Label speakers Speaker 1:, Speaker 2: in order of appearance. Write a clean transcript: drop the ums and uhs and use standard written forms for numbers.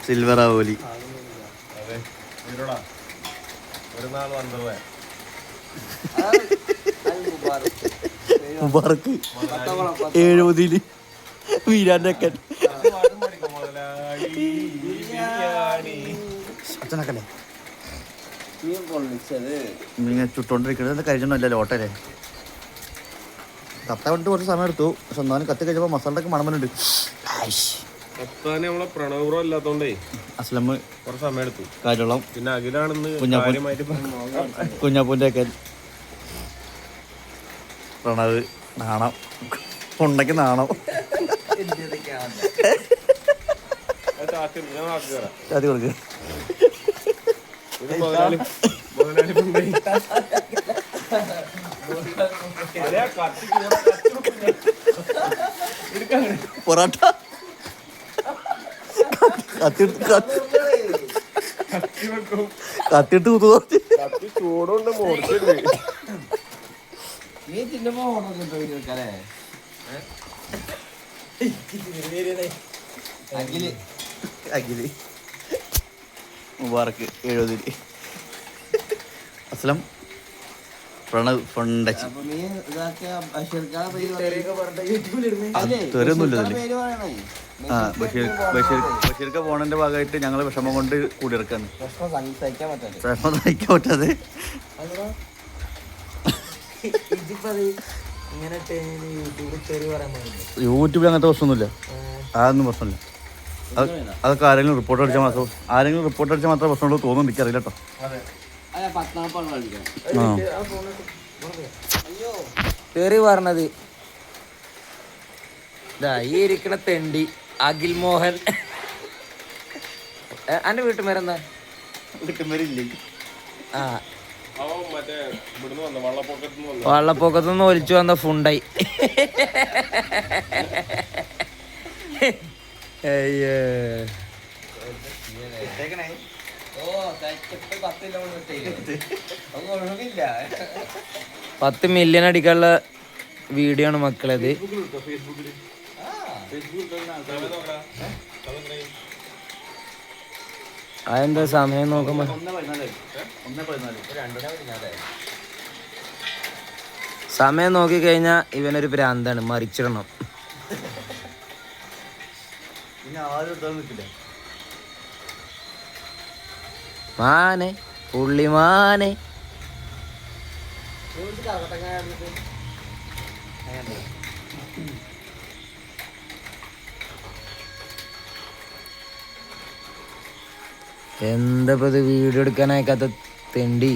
Speaker 1: Silver ആവോലി മുബാറക്ക് 70 വീരാന്റെ ഒക്കെ അച്ഛനൊക്കെ ഇങ്ങനെ ചുട്ടോണ്ടിരിക്കുന്നത് കഴിച്ചൊന്നുമല്ല ലോട്ടല്ലേ. കത്ത വേണ്ടിട്ട് കുറച്ച് സമയം എടുത്തു. പക്ഷെ ഒന്നാലും കത്തി കഴിച്ചപ്പോ മസാലയുടെ ഒക്കെ മണമനുണ്ട്. അസ്ലം കുറച്ച് സമയം എടുത്തു. കാര്യമുള്ള പിന്നെ അഖിലാണെന്ന് കുഞ്ഞാപ്പൂന്റെ ഒക്കെ പ്രണവ് നാണം ഉണ്ടെങ്കിൽ നാണം ചാത്തി കൊടുക്ക പൊറാട്ട കത്തിട്ട് കുത്തു ചൂടുണ്ട് അഖില് മുബാറക്ക് 70 അസ്ലം പ്രണവ് ഫണ്ടച്ച് ആ ബഷീർക്ക പോണതിന്റെ ഭാഗമായിട്ട് ഞങ്ങൾ വിഷമം കൊണ്ട് കൂടിയിറക്കാണ്. വിഷമം സഹിക്കാൻ പറ്റാതെ യൂട്യൂബിൽ അങ്ങനത്തെ പ്രശ്നമൊന്നുമില്ല. അതൊന്നും പ്രശ്നമില്ല. അതൊക്കെ ആരെങ്കിലും റിപ്പോർട്ട് അടിച്ചാൽ മാത്രമേ പ്രശ്നമുള്ളൂ തോന്നുന്നു. എനിക്കറിയില്ല കേട്ടോ.
Speaker 2: തെറി പറഞ്ഞത് ഈ ഇരിക്കണ തെണ്ടി അഖിൽ മോഹൻ. എന്റെ വീട്ടുപേരെന്താ?
Speaker 1: വീട്ടുപേരില്ലേ?
Speaker 2: ആ വള്ളപ്പൊക്കത്തുനിന്ന് ഒലിച്ചു വന്ന ഫുണ്ടായി. അയ്യോ 10 മില്യൺ അടിക്കാനുള്ള വീഡിയോ ആണ് മക്കളത്. അതെന്താ സമയം നോക്കുമ്പോ സമയം നോക്കിക്കഴിഞ്ഞാ ഇവനൊരു ഭ്രാന്താണ്. മറിച്ചിടണം. മാനെ പുള്ളിമാനെ എന്താ ഇത് വീഡിയോ എടുക്കാനയക്കാത്ത തെണ്ടി.